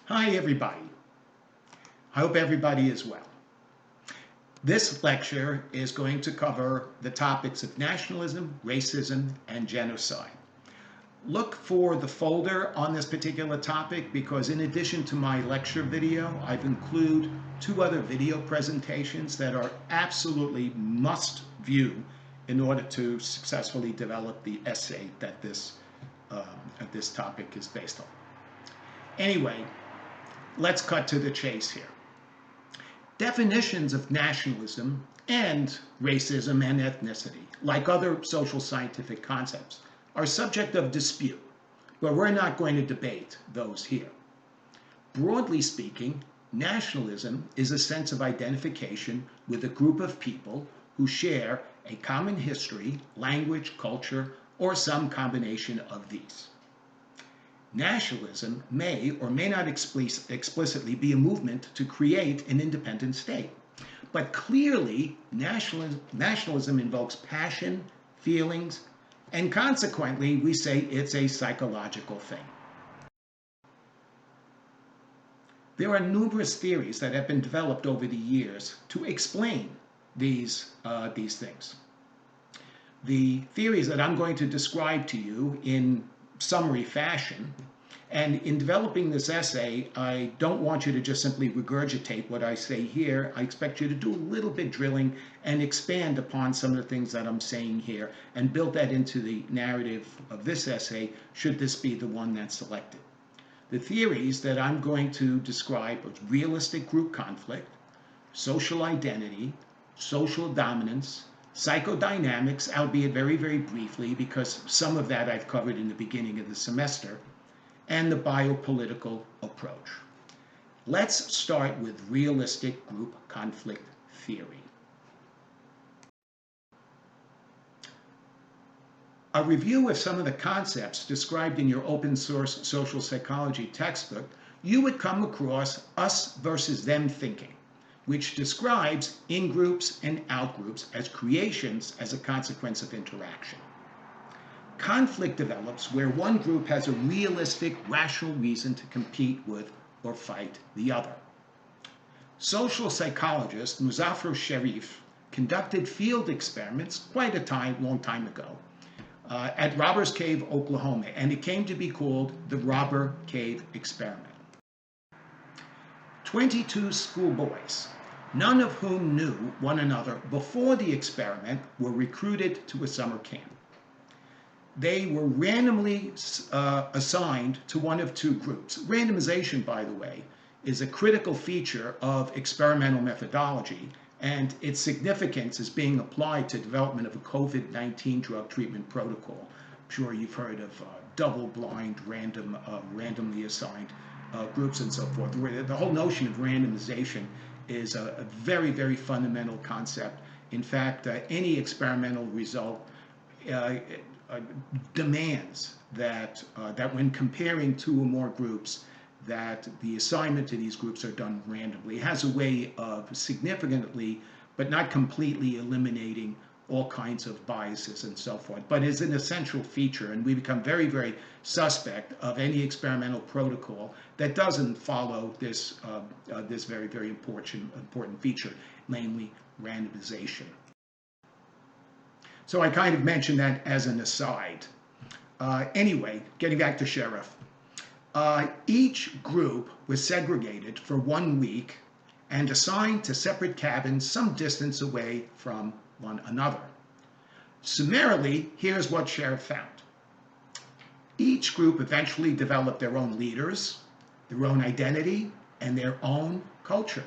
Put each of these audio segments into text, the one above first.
Hi everybody. I hope everybody is well. This lecture is going to cover the topics of nationalism, racism, and genocide. Look for the folder on this particular topic because in addition to my lecture video, I've included two other video presentations that are absolutely must view in order to successfully develop the essay that this topic is based on. Anyway, let's cut to the chase here. Definitions of nationalism and racism and ethnicity, like other social scientific concepts, are subject of dispute, but we're not going to debate those here. Broadly speaking, nationalism is a sense of identification with a group of people who share a common history, language, culture, or some combination of these. Nationalism may or may not explicitly be a movement to create an independent state. But clearly, nationalism invokes passion, feelings, and consequently, we say it's a psychological thing. There are numerous theories that have been developed over the years to explain these things. The theories that I'm going to describe to you in summary fashion. And in developing this essay, I don't want you to just simply regurgitate what I say here. I expect you to do a little bit drilling and expand upon some of the things that I'm saying here and build that into the narrative of this essay, should this be the one that's selected. The theories that I'm going to describe are realistic group conflict, social identity, social dominance, psychodynamics, albeit very, very briefly, because some of that I've covered in the beginning of the semester, and the biopolitical approach. Let's start with realistic group conflict theory. A review of some of the concepts described in your open source social psychology textbook, you would come across us versus them thinking, which describes in-groups and out-groups as creations as a consequence of interaction. Conflict develops where one group has a realistic, rational reason to compete with or fight the other. Social psychologist Muzaffar Sherif conducted field experiments quite a long time ago at Robbers Cave, Oklahoma, and it came to be called the Robber Cave Experiment. 22 schoolboys, none of whom knew one another before the experiment, were recruited to a summer camp. They were randomly assigned to one of two groups. Randomization, by the way, is a critical feature of experimental methodology, and its significance is being applied to development of a COVID-19 drug treatment protocol. I'm sure you've heard of double-blind, randomly assigned groups and so forth. The whole notion of randomization is a very, very fundamental concept. In fact, any experimental result demands that when comparing two or more groups, that the assignment to these groups are done randomly. It has a way of significantly, but not completely, eliminating all kinds of biases and so forth, but is an essential feature, and we become very, very suspect of any experimental protocol that doesn't follow this very, very important feature, namely randomization. So I kind of mentioned that as an aside. Anyway, getting back to Sheriff. Each group was segregated for 1 week and assigned to separate cabins some distance away from one another. Summarily, here's what Sheriff found. Each group eventually developed their own leaders, their own identity, and their own culture.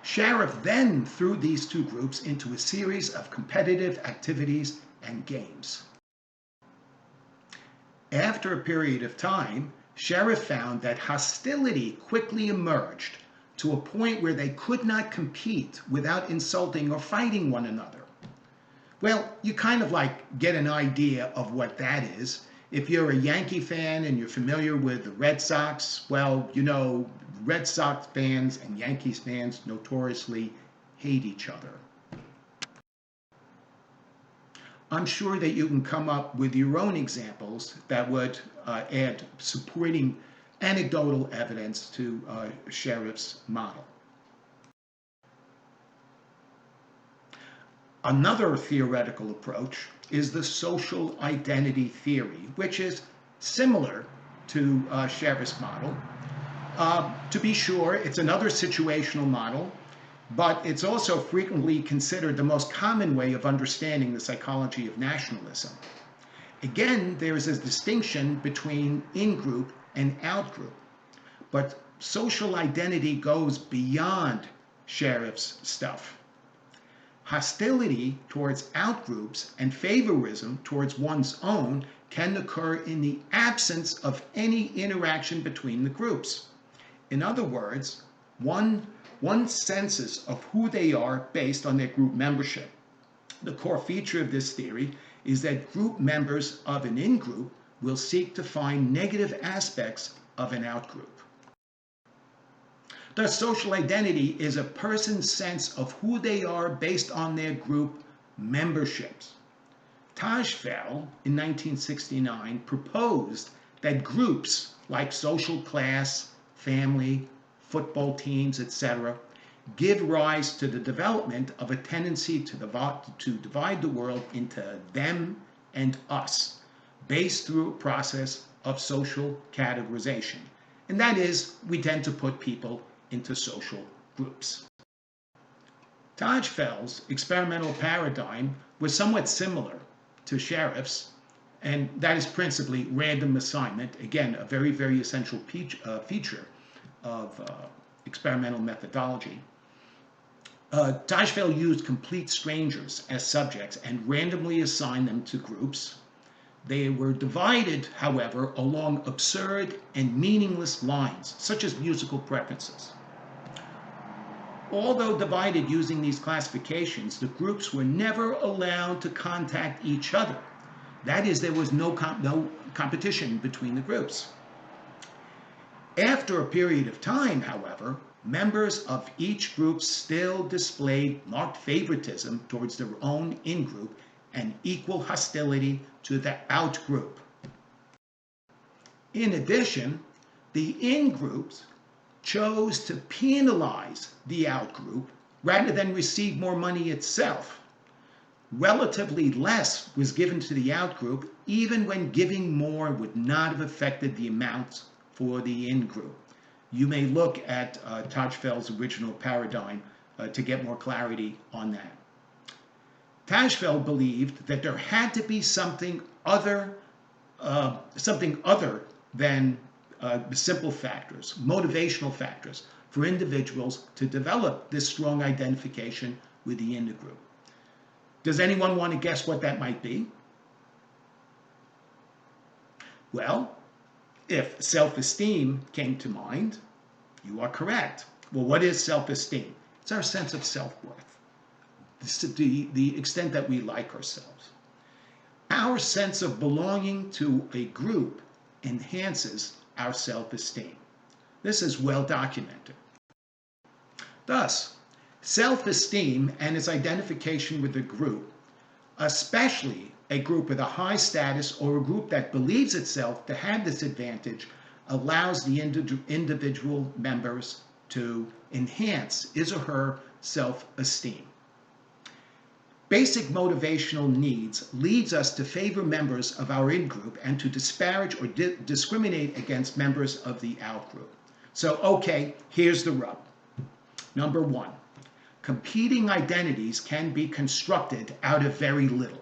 Sheriff then threw these two groups into a series of competitive activities and games. After a period of time, Sheriff found that hostility quickly emerged to a point where they could not compete without insulting or fighting one another. Well, you kind of get an idea of what that is. If you're a Yankee fan and you're familiar with the Red Sox, well, you know, Red Sox fans and Yankees fans notoriously hate each other. I'm sure that you can come up with your own examples that would add supporting anecdotal evidence to Sheriff's model. Another theoretical approach is the social identity theory, which is similar to Sheriff's model. To be sure, it's another situational model, but it's also frequently considered the most common way of understanding the psychology of nationalism. Again, there is a distinction between in-group and out-group, but social identity goes beyond Sheriff's stuff. Hostility towards outgroups and favorism towards one's own can occur in the absence of any interaction between the groups. In other words, one senses of who they are based on their group membership. The core feature of this theory is that group members of an in-group will seek to find negative aspects of an out-group. Thus, social identity is a person's sense of who they are based on their group memberships. Tajfel, in 1969, proposed that groups like social class, family, football teams, etc., give rise to the development of a tendency to divide the world into them and us, based through a process of social categorization. And that is, we tend to put people into social groups. Tajfel's experimental paradigm was somewhat similar to Sheriff's, and that is principally random assignment, again, a very, very essential feature of experimental methodology. Tajfel used complete strangers as subjects and randomly assigned them to groups. They were divided, however, along absurd and meaningless lines, such as musical preferences. Although divided using these classifications, the groups were never allowed to contact each other. That is, there was no competition between the groups. After a period of time, however, members of each group still displayed marked favoritism towards their own in-group and equal hostility to the out-group. In addition, the in-groups chose to penalize the out-group rather than receive more money itself. Relatively less was given to the out-group, even when giving more would not have affected the amounts for the in-group. You may look at Tajfel's original paradigm to get more clarity on that. Tajfel believed that there had to be something other than the simple factors, motivational factors, for individuals to develop this strong identification with the in-group. Does anyone want to guess what that might be? Well, if self-esteem came to mind, you are correct. Well, what is self-esteem? It's our sense of self-worth, the extent that we like ourselves. Our sense of belonging to a group enhances our self-esteem. This is well documented. Thus, self-esteem and its identification with the group, especially a group with a high status or a group that believes itself to have this advantage, allows the individual members to enhance his or her self-esteem. Basic motivational needs leads us to favor members of our in-group and to disparage or discriminate against members of the out-group. So, okay, here's the rub. Number one, competing identities can be constructed out of very little.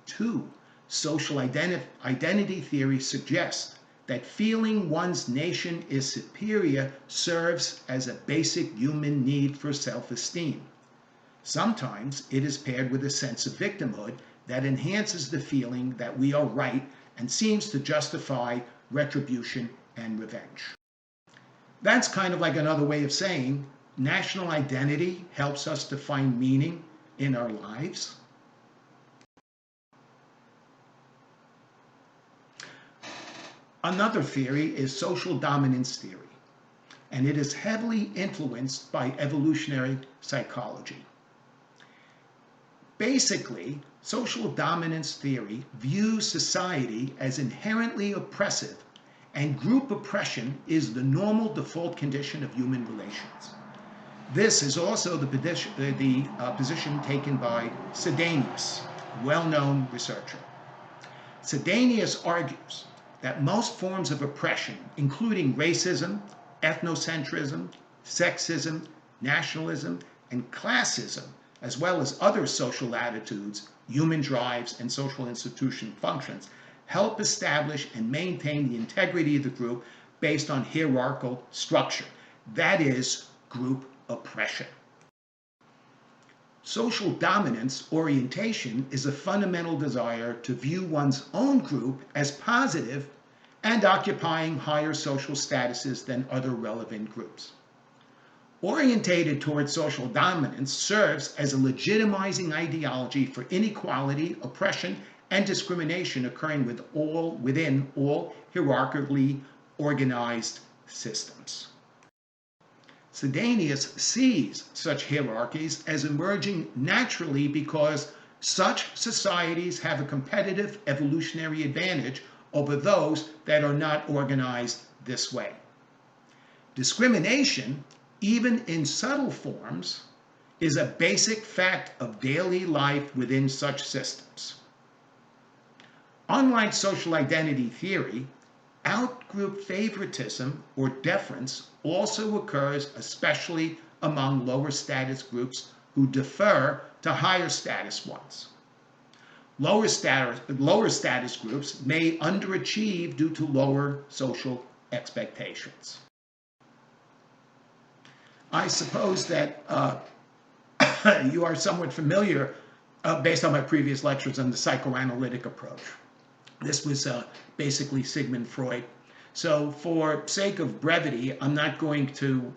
Two, social identity theory suggests that feeling one's nation is superior serves as a basic human need for self-esteem. Sometimes it is paired with a sense of victimhood that enhances the feeling that we are right and seems to justify retribution and revenge. That's kind of like another way of saying national identity helps us to find meaning in our lives. Another theory is social dominance theory, and it is heavily influenced by evolutionary psychology. Basically, social dominance theory views society as inherently oppressive and group oppression is the normal default condition of human relations. This is also the position taken by Sedanius, a well-known researcher. Sedanius argues that most forms of oppression, including racism, ethnocentrism, sexism, nationalism, and classism, as well as other social attitudes, human drives, and social institution functions, help establish and maintain the integrity of the group based on hierarchical structure. That is, group oppression. Social dominance orientation is a fundamental desire to view one's own group as positive and occupying higher social statuses than other relevant groups. Orientated towards social dominance serves as a legitimizing ideology for inequality, oppression, and discrimination occurring within all hierarchically organized systems. Sedanius sees such hierarchies as emerging naturally because such societies have a competitive evolutionary advantage over those that are not organized this way. Discrimination, even in subtle forms, is a basic fact of daily life within such systems. Unlike social identity theory, outgroup favoritism or deference also occurs especially among lower status groups who defer to higher status ones. Lower status groups may underachieve due to lower social expectations. I suppose that you are somewhat familiar, based on my previous lectures, on the psychoanalytic approach. This was basically Sigmund Freud. So for sake of brevity, I'm not going to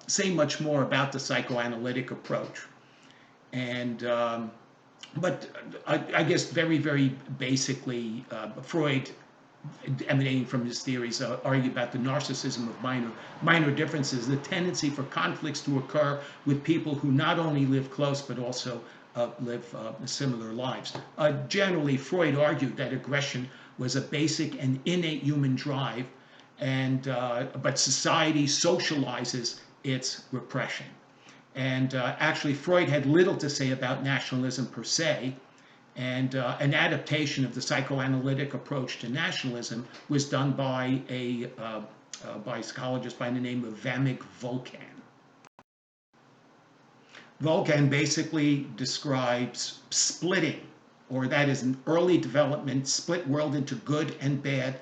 say much more about the psychoanalytic approach. But I guess very, very basically, Freud, emanating from his theories, argue about the narcissism of minor differences, the tendency for conflicts to occur with people who not only live close but also live similar lives. Generally, Freud argued that aggression was a basic and innate human drive, but society socializes its repression. And actually, Freud had little to say about nationalism per se, and an adaptation of the psychoanalytic approach to nationalism was done by a psychologist by the name of Vamik Volkan. Volkan basically describes splitting, or that is an early development, split world into good and bad,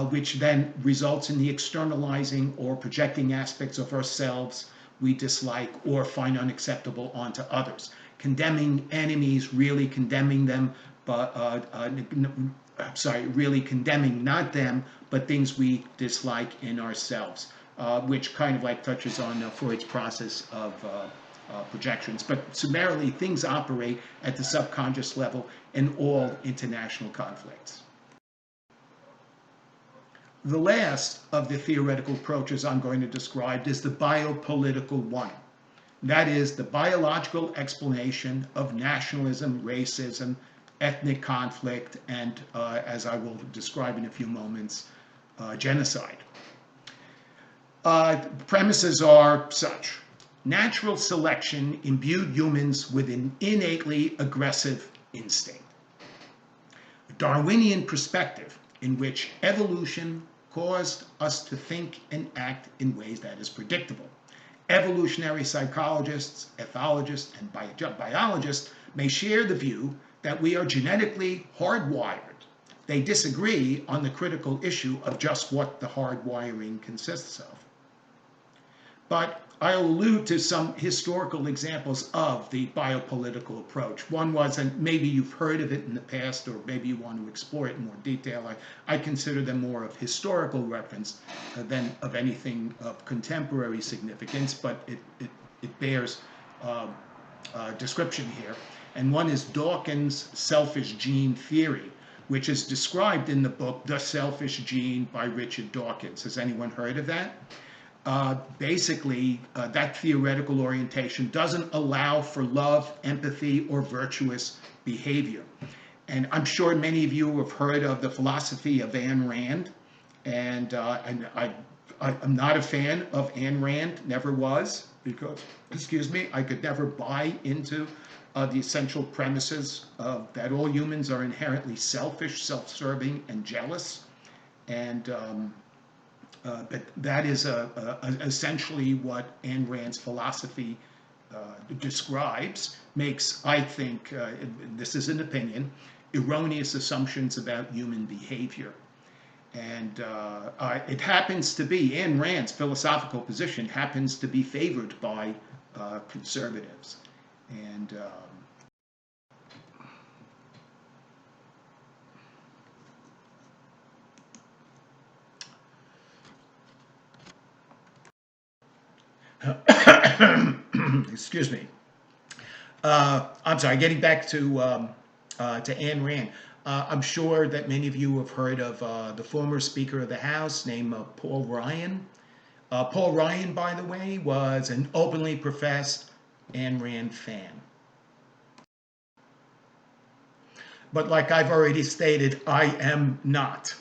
which then results in the externalizing or projecting aspects of ourselves we dislike or find unacceptable onto others. Condemning enemies, really condemning them, but really condemning not them, but things we dislike in ourselves, which kind of like touches on Freud's process of projections. But summarily, things operate at the subconscious level in all international conflicts. The last of the theoretical approaches I'm going to describe is the biopolitical one. That is the biological explanation of nationalism, racism, ethnic conflict, and, as I will describe in a few moments, genocide. Premises are such. Natural selection imbued humans with an innately aggressive instinct. A Darwinian perspective in which evolution caused us to think and act in ways that is predictable. Evolutionary psychologists, ethologists, and biologists may share the view that we are genetically hardwired. They disagree on the critical issue of just what the hardwiring consists of. But I'll allude to some historical examples of the biopolitical approach. One was, and maybe you've heard of it in the past, or maybe you want to explore it in more detail. I consider them more of historical reference than of anything of contemporary significance, but it bears description here. And one is Dawkins' selfish gene theory, which is described in the book The Selfish Gene by Richard Dawkins. Has anyone heard of that? Basically, that theoretical orientation doesn't allow for love, empathy, or virtuous behavior. And I'm sure many of you have heard of the philosophy of Ayn Rand. I'm not a fan of Ayn Rand, never was, because, excuse me, I could never buy into the essential premises that all humans are inherently selfish, self-serving, and jealous. And but that is essentially what Ayn Rand's philosophy describes, makes, I think, this is an opinion, erroneous assumptions about human behavior. And it happens to be, Ayn Rand's philosophical position happens to be favored by conservatives. And excuse me. I'm sorry, getting back to Ayn Rand. I'm sure that many of you have heard of the former Speaker of the House named Paul Ryan. Paul Ryan, by the way, was an openly professed Ayn Rand fan. But like I've already stated, I am not.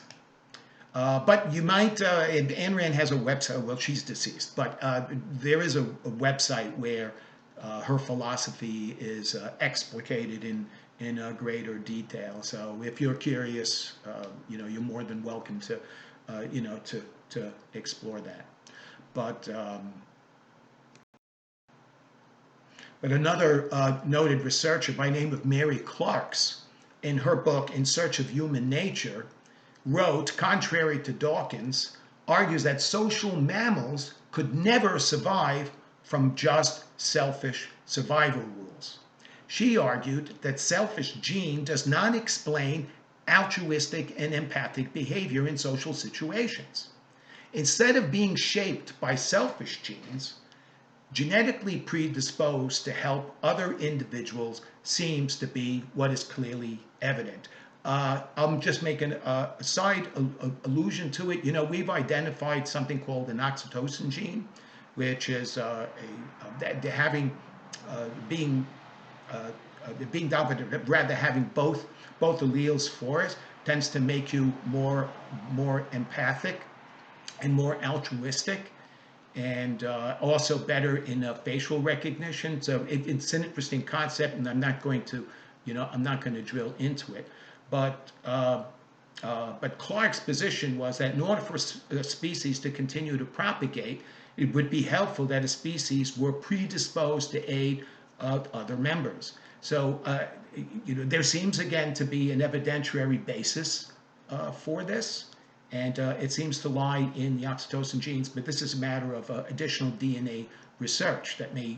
But you might, Ayn Rand has a website, well, she's deceased, but there is a website where her philosophy is explicated in greater detail. So if you're curious, you're more than welcome to, to explore that. But another noted researcher by name of Mary Clarks, in her book In Search of Human Nature, wrote, contrary to Dawkins, argues that social mammals could never survive from just selfish survival rules. She argued that selfish gene does not explain altruistic and empathic behavior in social situations. Instead of being shaped by selfish genes, genetically predisposed to help other individuals seems to be what is clearly evident. I'm just making a side allusion to it. We've identified something called an oxytocin gene, which is being dominant, rather having both alleles for it, tends to make you more empathic and more altruistic, and also better in facial recognition. So it's an interesting concept, and I'm not going to drill into it. But Clark's position was that in order for a species to continue to propagate, it would be helpful that a species were predisposed to aid other members. So there seems again to be an evidentiary basis for this. And it seems to lie in the oxytocin genes, but this is a matter of additional DNA research that may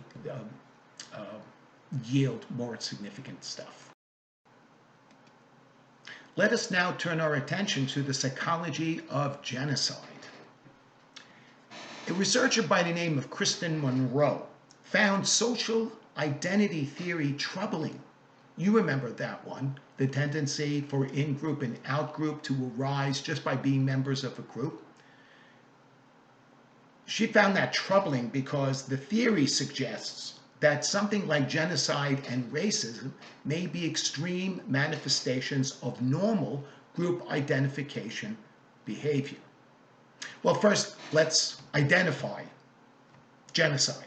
yield more significant stuff. Let us now turn our attention to the psychology of genocide. A researcher by the name of Kristen Monroe found social identity theory troubling. You remember that one, the tendency for in-group and out-group to arise just by being members of a group. She found that troubling because the theory suggests that something like genocide and racism may be extreme manifestations of normal group identification behavior. Well, first, let's identify genocide.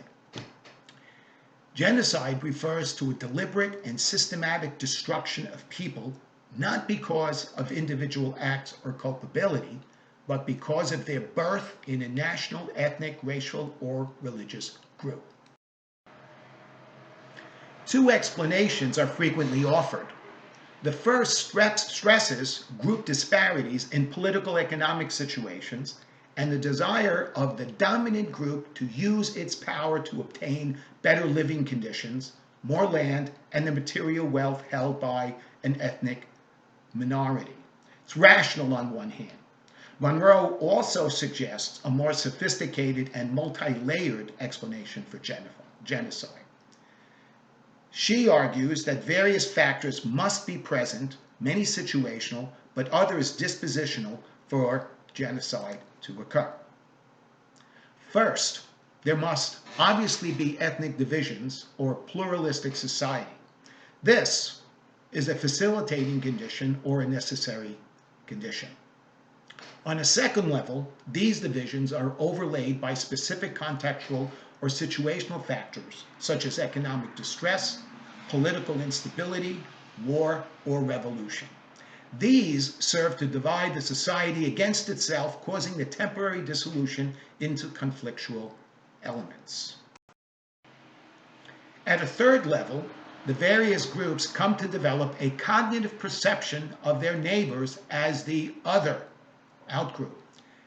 Genocide refers to a deliberate and systematic destruction of people, not because of individual acts or culpability, but because of their birth in a national, ethnic, racial, or religious group. Two explanations are frequently offered. The first stresses group disparities in political economic situations and the desire of the dominant group to use its power to obtain better living conditions, more land, and the material wealth held by an ethnic minority. It's rational on one hand. Monroe also suggests a more sophisticated and multi-layered explanation for genocide. She argues that various factors must be present, many situational, but others dispositional, for genocide to occur. First, there must obviously be ethnic divisions or pluralistic society. This is a facilitating condition or a necessary condition. On a second level, these divisions are overlaid by specific contextual or situational factors, such as economic distress, political instability, war, or revolution. These serve to divide the society against itself, causing the temporary dissolution into conflictual elements. At a third level, the various groups come to develop a cognitive perception of their neighbors as the other outgroup.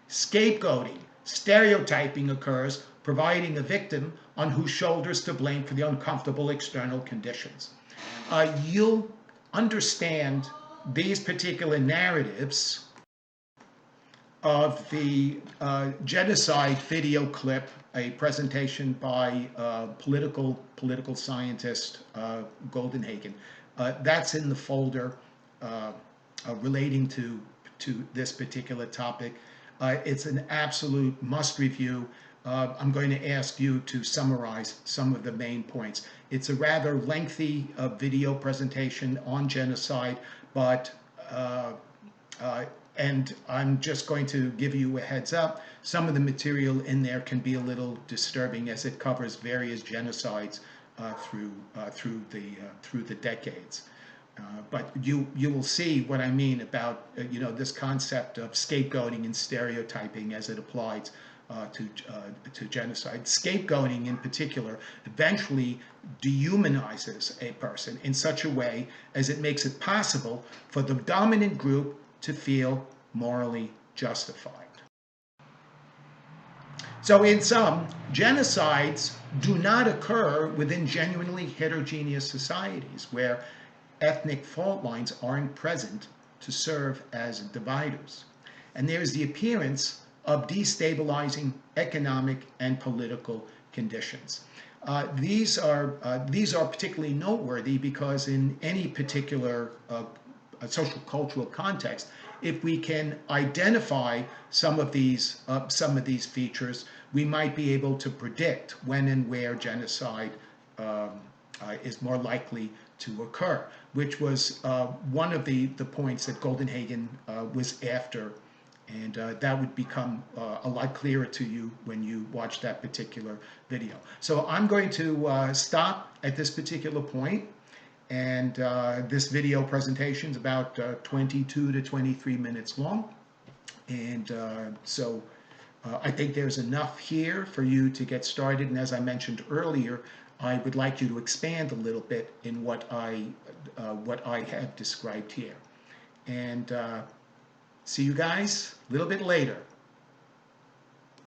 Scapegoating, stereotyping occurs, providing a victim on whose shoulders to blame for the uncomfortable external conditions. You'll understand these particular narratives of the genocide video clip, a presentation by political scientist Goldenhagen. That's in the folder relating to this particular topic. It's an absolute must review. I'm going to ask you to summarize some of the main points. It's a rather lengthy video presentation on genocide, but and I'm just going to give you a heads up. Some of the material in there can be a little disturbing as it covers various genocides through the decades. But you will see what I mean about this concept of scapegoating and stereotyping as it applies to genocide. Scapegoating in particular eventually dehumanizes a person in such a way as it makes it possible for the dominant group to feel morally justified. So in sum, genocides do not occur within genuinely heterogeneous societies where ethnic fault lines aren't present to serve as dividers. And there is the appearance of destabilizing economic and political conditions. These are particularly noteworthy because in any particular social cultural context, if we can identify some of these features, we might be able to predict when and where genocide is more likely to occur, which was one of the points that Goldenhagen was after, and that would become a lot clearer to you when you watch that particular video. So I'm going to stop at this particular point, and this video presentation is about 22 to 23 minutes long, and so I think there's enough here for you to get started. And as I mentioned earlier, I would like you to expand a little bit in what I have described here. And see you guys a little bit later.